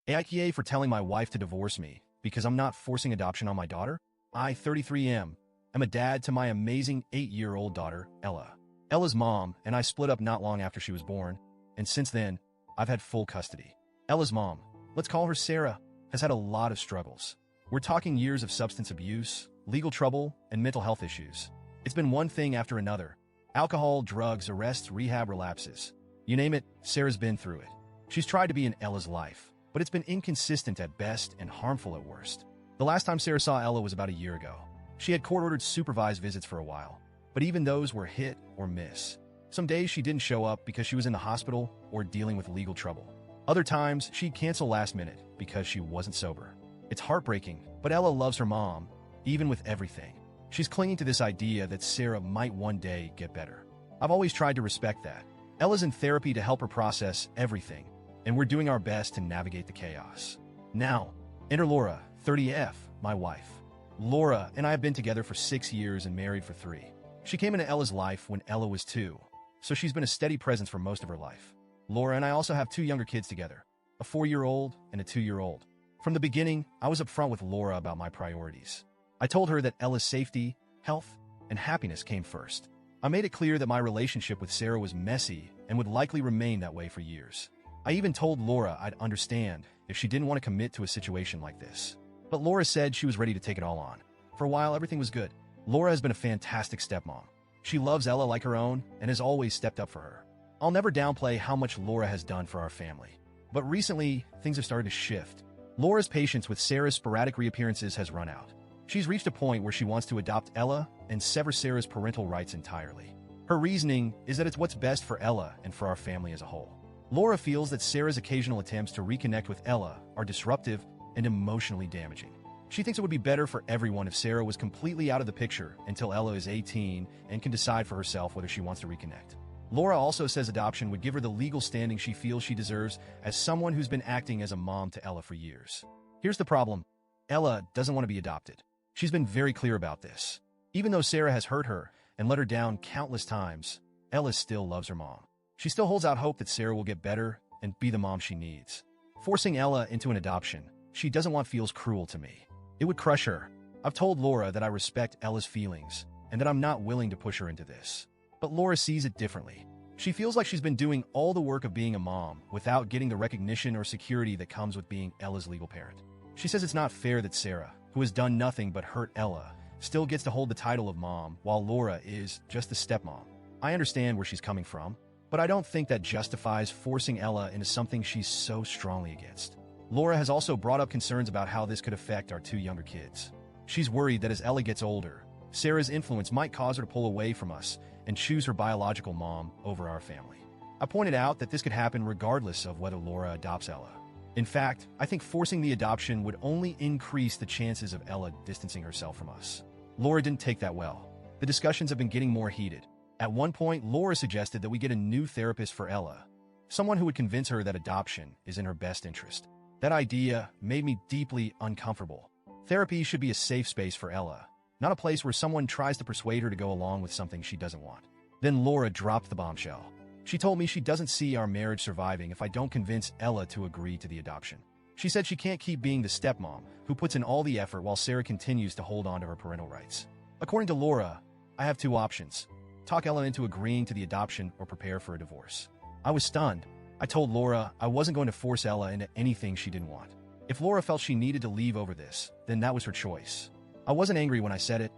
AITA for telling my wife to divorce me because I'm not forcing adoption on my daughter? I, 33 am a dad to my amazing 8-year-old daughter, Ella. Ella's mom and I split up not long after she was born, and since then, I've had full custody. Ella's mom, let's call her Sarah, has had a lot of struggles. We're talking years of substance abuse, legal trouble, and mental health issues. It's been one thing after another. Alcohol, drugs, arrests, rehab, relapses. You name it, Sarah's been through it. She's tried to be in Ella's life, but it's been inconsistent at best and harmful at worst. The last time Sarah saw Ella was about a year ago. She had court-ordered supervised visits for a while, but even those were hit or miss. Some days she didn't show up because she was in the hospital or dealing with legal trouble. Other times, she'd cancel last minute because she wasn't sober. It's heartbreaking, but Ella loves her mom, even with everything. She's clinging to this idea that Sarah might one day get better. I've always tried to respect that. Ella's in therapy to help her process everything, and we're doing our best to navigate the chaos. Now, enter Laura, 30F, my wife. Laura and I have been together for 6 years and married for 3. She came into Ella's life when Ella was 2, so she's been a steady presence for most of her life. Laura and I also have 2 younger kids together, a 4-year-old and a 2-year-old. From the beginning, I was upfront with Laura about my priorities. I told her that Ella's safety, health, and happiness came first. I made it clear that my relationship with Sarah was messy and would likely remain that way for years. I even told Laura I'd understand if she didn't want to commit to a situation like this. But Laura said she was ready to take it all on. For a while, everything was good. Laura has been a fantastic stepmom. She loves Ella like her own and has always stepped up for her. I'll never downplay how much Laura has done for our family. But recently, things have started to shift. Laura's patience with Sarah's sporadic reappearances has run out. She's reached a point where she wants to adopt Ella and sever Sarah's parental rights entirely. Her reasoning is that it's what's best for Ella and for our family as a whole. Laura feels that Sarah's occasional attempts to reconnect with Ella are disruptive and emotionally damaging. She thinks it would be better for everyone if Sarah was completely out of the picture until Ella is 18 and can decide for herself whether she wants to reconnect. Laura also says adoption would give her the legal standing she feels she deserves as someone who's been acting as a mom to Ella for years. Here's the problem. Ella doesn't want to be adopted. She's been very clear about this. Even though Sarah has hurt her and let her down countless times, Ella still loves her mom. She still holds out hope that Sarah will get better and be the mom she needs. Forcing Ella into an adoption she doesn't want feels cruel to me. It would crush her. I've told Laura that I respect Ella's feelings and that I'm not willing to push her into this. But Laura sees it differently. She feels like she's been doing all the work of being a mom without getting the recognition or security that comes with being Ella's legal parent. She says it's not fair that Sarah, who has done nothing but hurt Ella, still gets to hold the title of mom while Laura is just the stepmom. I understand where she's coming from, but I don't think that justifies forcing Ella into something she's so strongly against. Laura has also brought up concerns about how this could affect our 2 younger kids. She's worried that as Ella gets older, Sarah's influence might cause her to pull away from us and choose her biological mom over our family. I pointed out that this could happen regardless of whether Laura adopts Ella. In fact, I think forcing the adoption would only increase the chances of Ella distancing herself from us. Laura didn't take that well. The discussions have been getting more heated. At one point, Laura suggested that we get a new therapist for Ella, someone who would convince her that adoption is in her best interest. That idea made me deeply uncomfortable. Therapy should be a safe space for Ella, not a place where someone tries to persuade her to go along with something she doesn't want. Then Laura dropped the bombshell. She told me she doesn't see our marriage surviving if I don't convince Ella to agree to the adoption. She said she can't keep being the stepmom who puts in all the effort while Sarah continues to hold on to her parental rights. According to Laura, I have 2 options: talk Ella into agreeing to the adoption or prepare for a divorce. I was stunned. I told Laura I wasn't going to force Ella into anything she didn't want. If Laura felt she needed to leave over this, then that was her choice. I wasn't angry when I said it.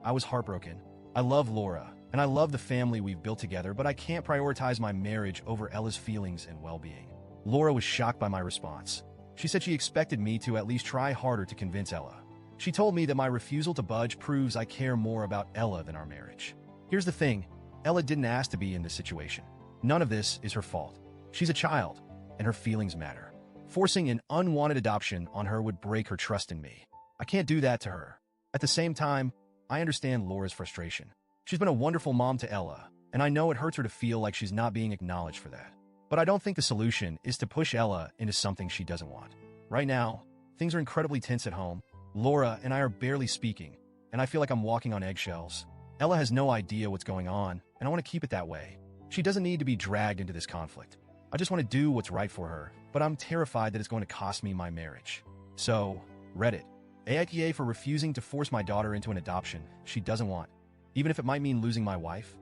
I was heartbroken. I love Laura, and I love the family we've built together, but I can't prioritize my marriage over Ella's feelings and well-being. Laura was shocked by my response. She said she expected me to at least try harder to convince Ella. She told me that my refusal to budge proves I care more about Ella than our marriage. Here's the thing. Ella didn't ask to be in this situation. None of this is her fault. She's a child, and her feelings matter. Forcing an unwanted adoption on her would break her trust in me. I can't do that to her. At the same time, I understand Laura's frustration. She's been a wonderful mom to Ella, and I know it hurts her to feel like she's not being acknowledged for that. But I don't think the solution is to push Ella into something she doesn't want. Right now, things are incredibly tense at home. Laura and I are barely speaking, and I feel like I'm walking on eggshells. Ella has no idea what's going on, and I want to keep it that way. She doesn't need to be dragged into this conflict. I just want to do what's right for her but I'm terrified that it's going to cost me my marriage. So, Reddit. AITA for refusing to force my daughter into an adoption she doesn't want, even if it might mean losing my wife.